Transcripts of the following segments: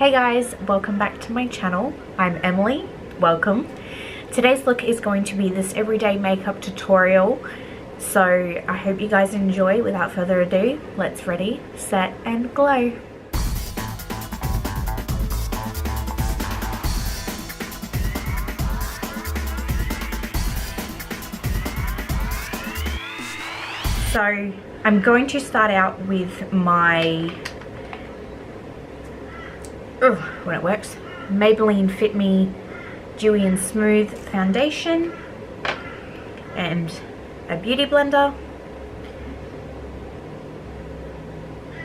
Hey guys, welcome back to my channel. I'm Emily, welcome. Today's look is going to be this everyday makeup tutorial, so I hope you guys enjoy. Without further ado, let's ready, set and glow. So I'm going to start out with my when it works, Maybelline Fit Me Dewy and Smooth foundation and a beauty blender.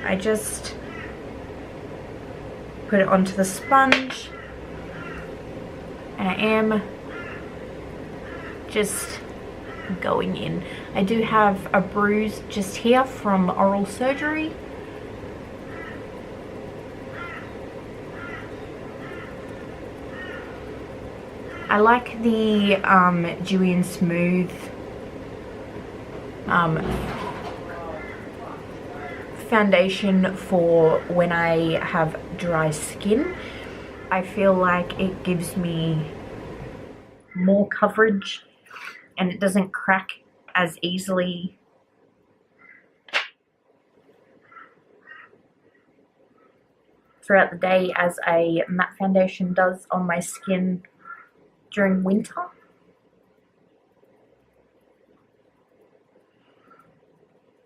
I just put it onto the sponge and I am just going in. I do have a bruise just here from oral surgery. I like the Dewy and Smooth foundation for when I have dry skin. I feel like it gives me more coverage and it doesn't crack as easily throughout the day as a matte foundation does on my skin during winter.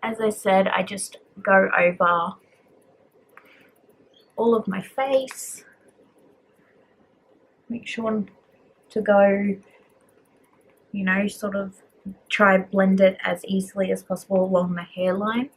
As I said, I just go over all of my face, make sure to go, you know, sort of try blend it as easily as possible along the hairline.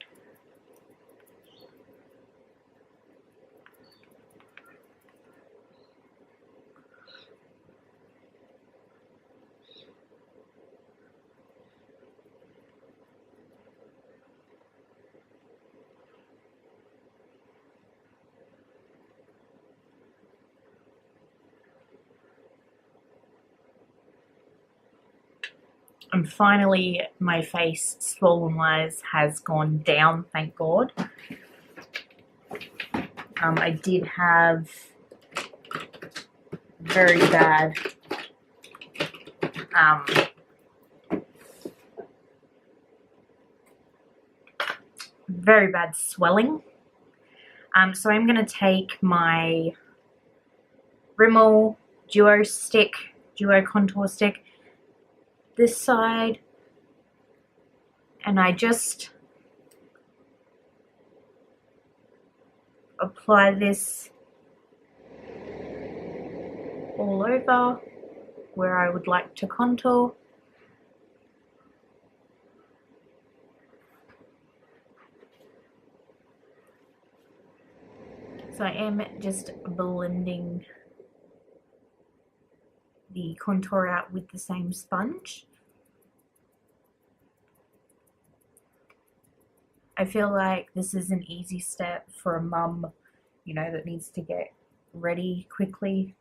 And finally, my face swollen-wise has gone down, thank God. I did have very bad swelling. So I'm going to take my Rimmel Duo Contour Stick, this side, and I just apply this all over where I would like to contour. So I am just blending the contour out with the same sponge. I feel like this is an easy step for a mum, you know, that needs to get ready quickly.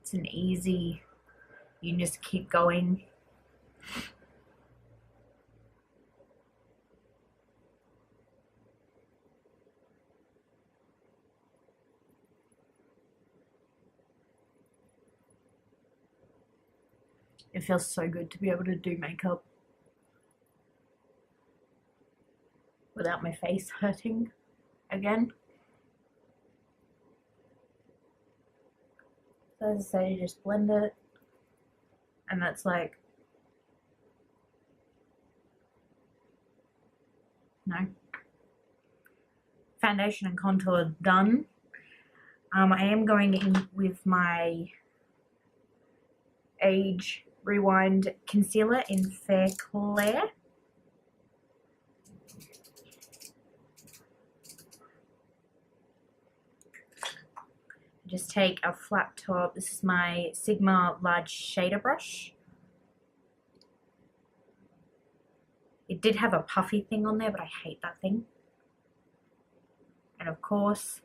It's an easy, you just keep going. It feels so good to be able to do makeup without my face hurting again. So as I say, you just blend it, and that's like, no, foundation and contour done. I am going in with my Age Rewind concealer in Fair Clair. Just take a flat top. This is my Sigma large shader brush. It did have a puffy thing on there, but I hate that thing. And of course,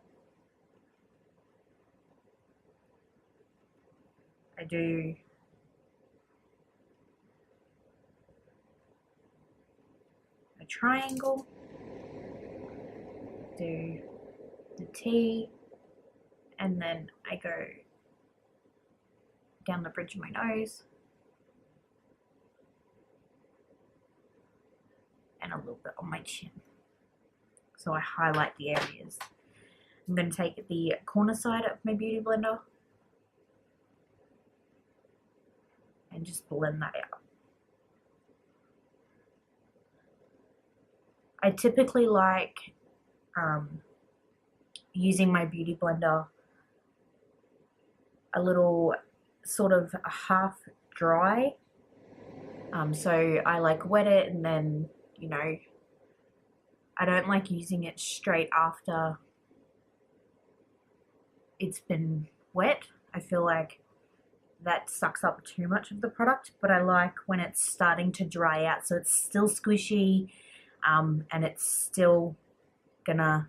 I do a triangle. do the T, and then I go down the bridge of my nose and a little bit on my chin. So I highlight the areas. I'm going to take the corner side of my Beauty Blender and just blend that out. I typically like using my Beauty Blender a little sort of half dry. So I like wet it and then, you know, I don't like using it straight after it's been wet. I feel like that sucks up too much of the product, but I like when it's starting to dry out, so it's still squishy, and it's still gonna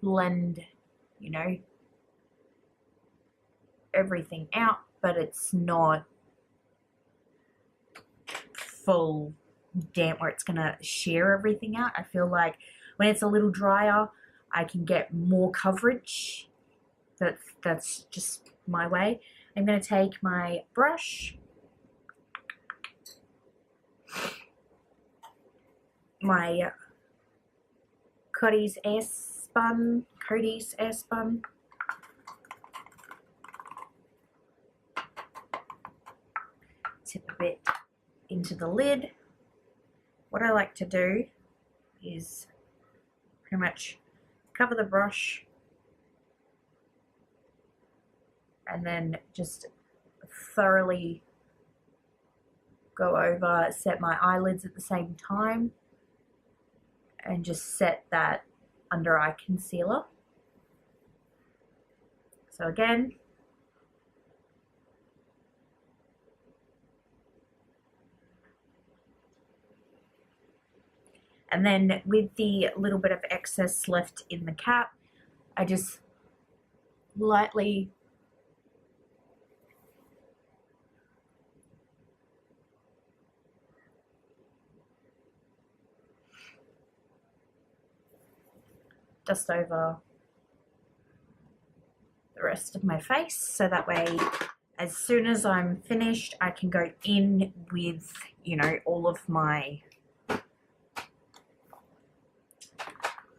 blend, you know, everything out, but it's not full damp where it's gonna shear everything out. I feel like when it's a little drier, I can get more coverage. That's just my way. I'm going to take my brush, my Cotys airspun, tip a bit into the lid. What I like to do is pretty much cover the brush and then just thoroughly go over, set my eyelids at the same time, and just set that under eye concealer. So again, and then with the little bit of excess left in the cap, I just lightly dust over the rest of my face, so that way as soon as I'm finished I can go in with, you know, all of my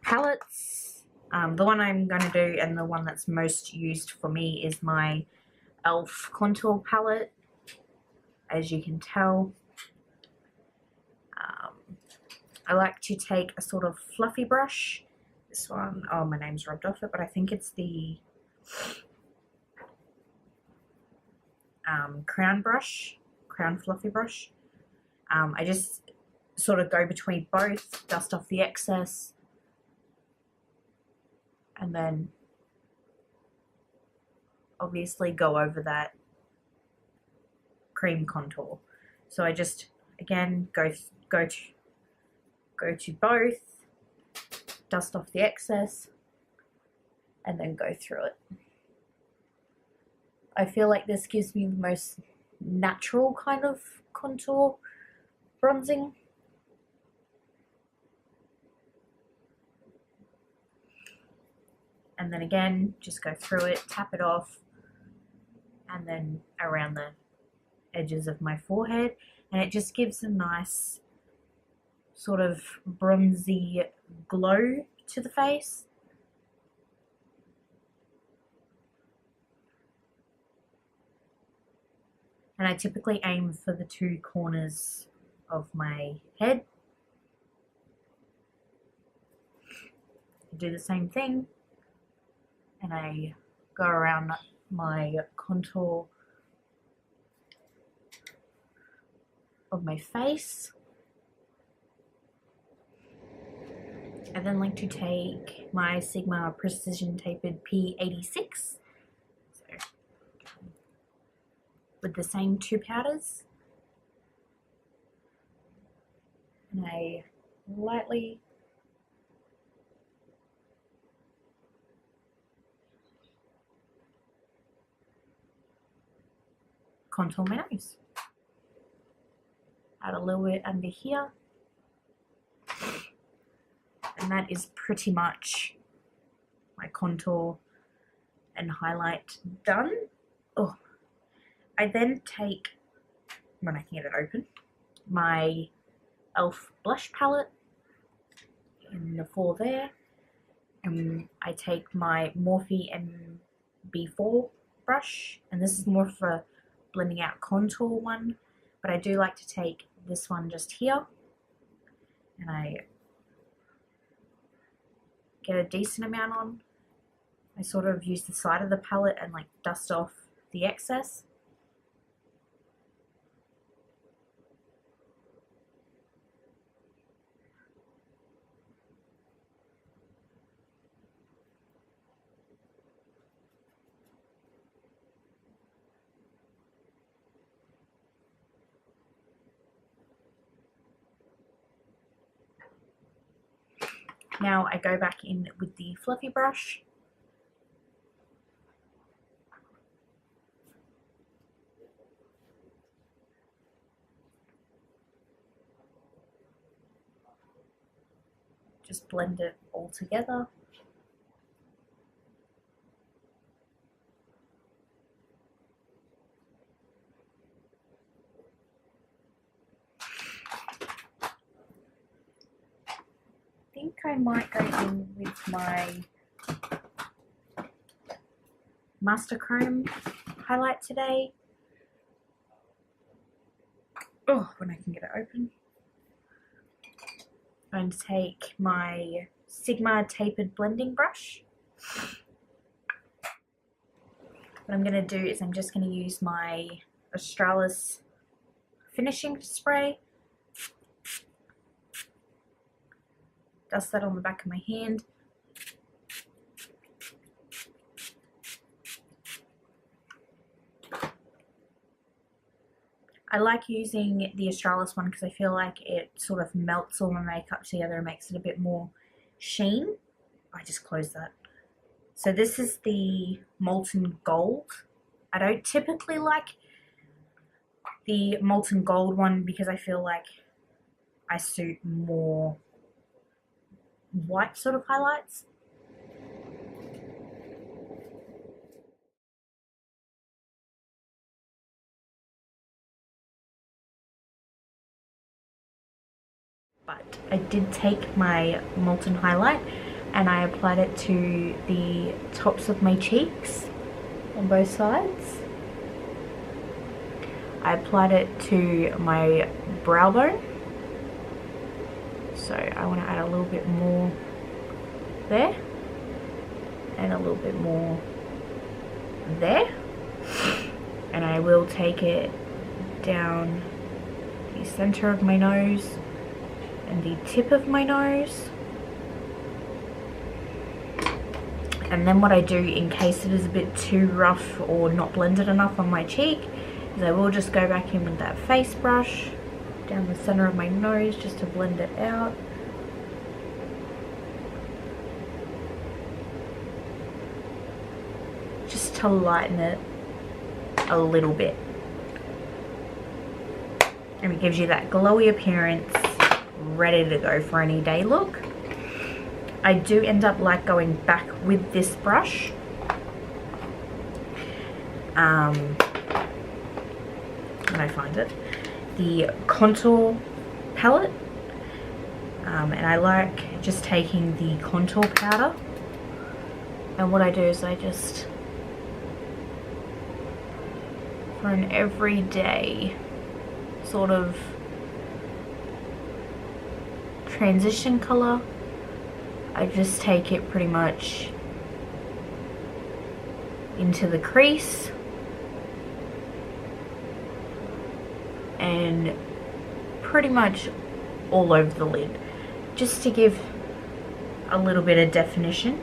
palettes. The one I'm going to do and the one that's most used for me is my e.l.f. contour palette, as you can tell. I like to take a sort of fluffy brush. This one, oh, my name's rubbed off it, but I think it's the crown fluffy brush. I just sort of go between both, dust off the excess, and then obviously go over that cream contour. So I just, again, go to both, dust off the excess, and then go through it. I feel like this gives me the most natural kind of contour bronzing. And then again, just go through it, tap it off, and then around the edges of my forehead. And it just gives a nice sort of bronzy glow to the face. And I typically aim for the two corners of my head. I do the same thing, and I go around my contour of my face. I then like to take my Sigma Precision Tapered P86, so with the same two powders, and I lightly contour my nose. Add a little bit under here. And that is pretty much my contour and highlight done. Oh, I then take, when I can get it open, my e.l.f. blush palette in the 4 there, and I take my Morphe MB4 brush, and this is more for blending out contour one, but I do like to take this one just here, and I get a decent amount on. I sort of use the side of the palette and like dust off the excess. Now I go back in with the fluffy brush. Just blend it all together. I think I might go in with my Master Chrome highlight today. Oh, when I can get it open. I'm going to take my Sigma tapered blending brush. What I'm going to do is I'm just going to use my Australis finishing spray. Dust that on the back of my hand. I like using the Australis one because I feel like it sort of melts all my makeup together and makes it a bit more sheen. I just closed that. So this is the Molten Gold. I don't typically like the Molten Gold one because I feel like I suit more white sort of highlights. But I did take my Molten highlight and I applied it to the tops of my cheeks on both sides. I applied it to my brow bone. So I want to add a little bit more there and a little bit more there, and I will take it down the center of my nose and the tip of my nose. And then what I do, in case it is a bit too rough or not blended enough on my cheek, is I will just go back in with that face brush down the center of my nose just to blend it out. Just to lighten it a little bit. And it gives you that glowy appearance, ready to go for any day look. I do end up like going back with this brush. When I find it. The contour palette, and I like just taking the contour powder, and what I do is I just, for an everyday sort of transition color, I just take it pretty much into the crease and pretty much all over the lid, just to give a little bit of definition.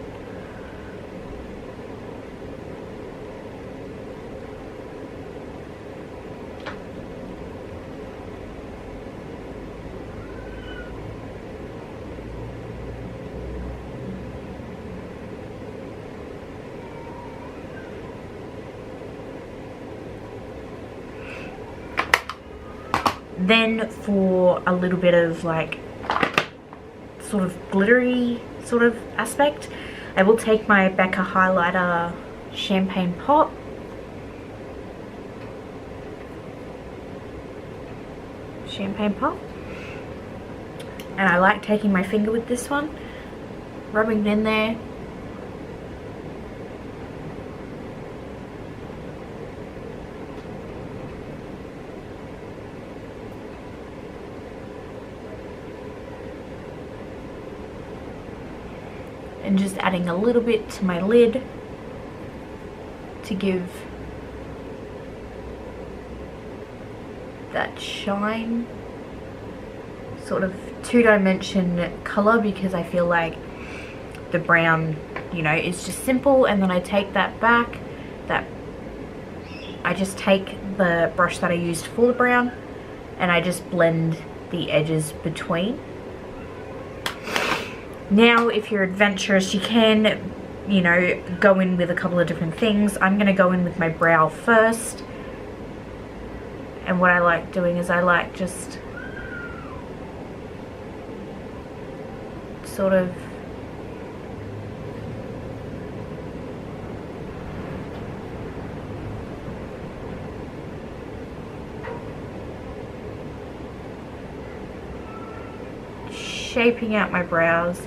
Then for a little bit of like sort of glittery sort of aspect, I will take my Becca highlighter Champagne Pop. And I like taking my finger with this one, rubbing it in there. And just adding a little bit to my lid to give that shine, sort of two-dimension color, because I feel like the brown, you know, is just simple. And then I take that back, I just take the brush that I used for the brown and I just blend the edges between. Now, if you're adventurous, you can, you know, go in with a couple of different things. I'm going to go in with my brow first. And what I like doing is I like just sort of shaping out my brows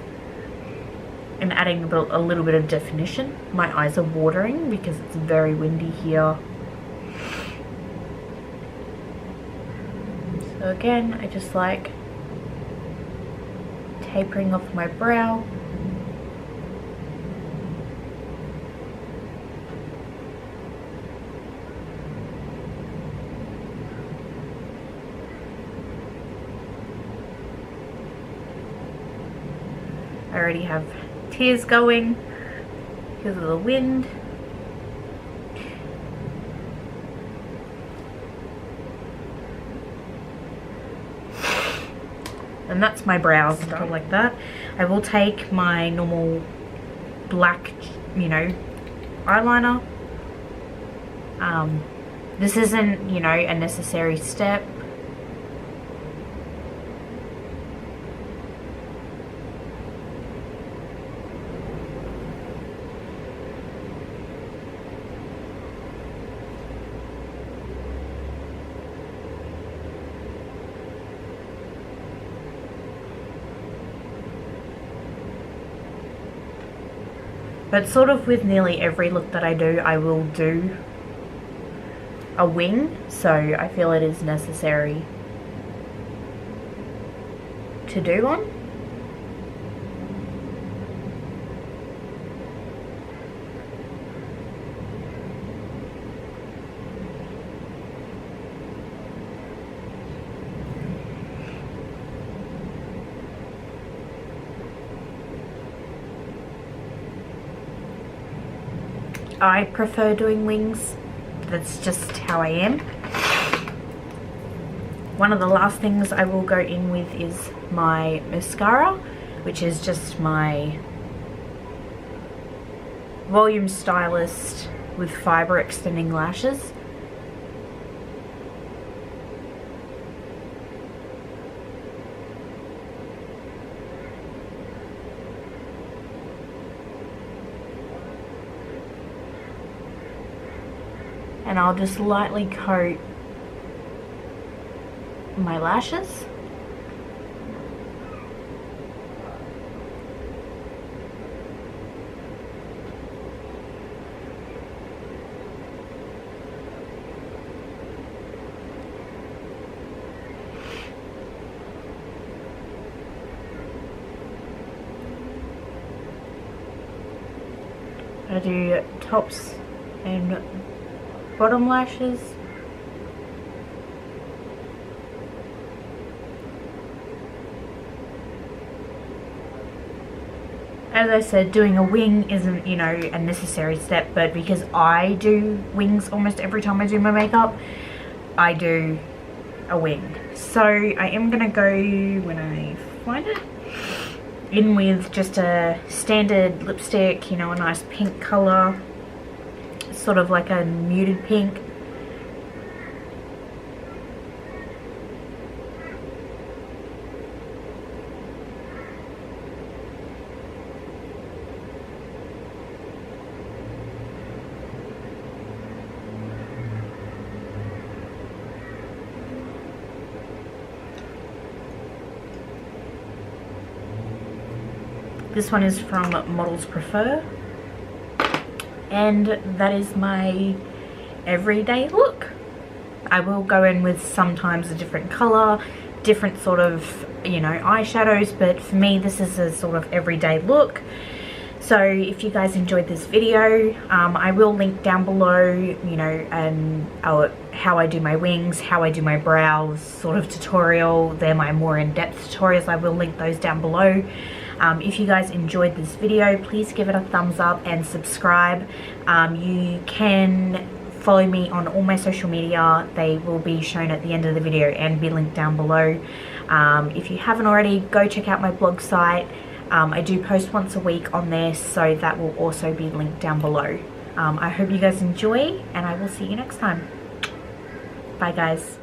and adding a little bit of definition. My eyes are watering because it's very windy here. So again, I just like tapering off my brow. I already have tears going because of the wind. And that's my brows done like that. I will take my normal black, you know, eyeliner. This isn't, you know, a necessary step. But sort of with nearly every look that I do, I will do a wing, so I feel it is necessary to do one. I prefer doing wings. That's just how I am. One of the last things I will go in with is my mascara, which is just my Volume Stylist with fibre extending lashes. And I'll just lightly coat my lashes. I do tops and bottom lashes. As I said, doing a wing isn't, you know, a necessary step, but because I do wings almost every time I do my makeup, I do a wing. So I am gonna go, when I find it, in with just a standard lipstick, you know, a nice pink color, sort of like a muted pink. This one is from Models Prefer, and that is my everyday look. I will go in with sometimes a different color, different sort of, you know, eyeshadows, but for me this is a sort of everyday look. So if you guys enjoyed this video, I will link down below, you know, how I do my wings, how I do my brows sort of tutorial. They're my more in-depth tutorials. I will link those down below. If you guys enjoyed this video, please give it a thumbs up and subscribe. You can follow me on all my social media. They will be shown at the end of the video and be linked down below. If you haven't already, go check out my blog site. I do post once a week on there, so that will also be linked down below. I hope you guys enjoy, and I will see you next time. Bye guys.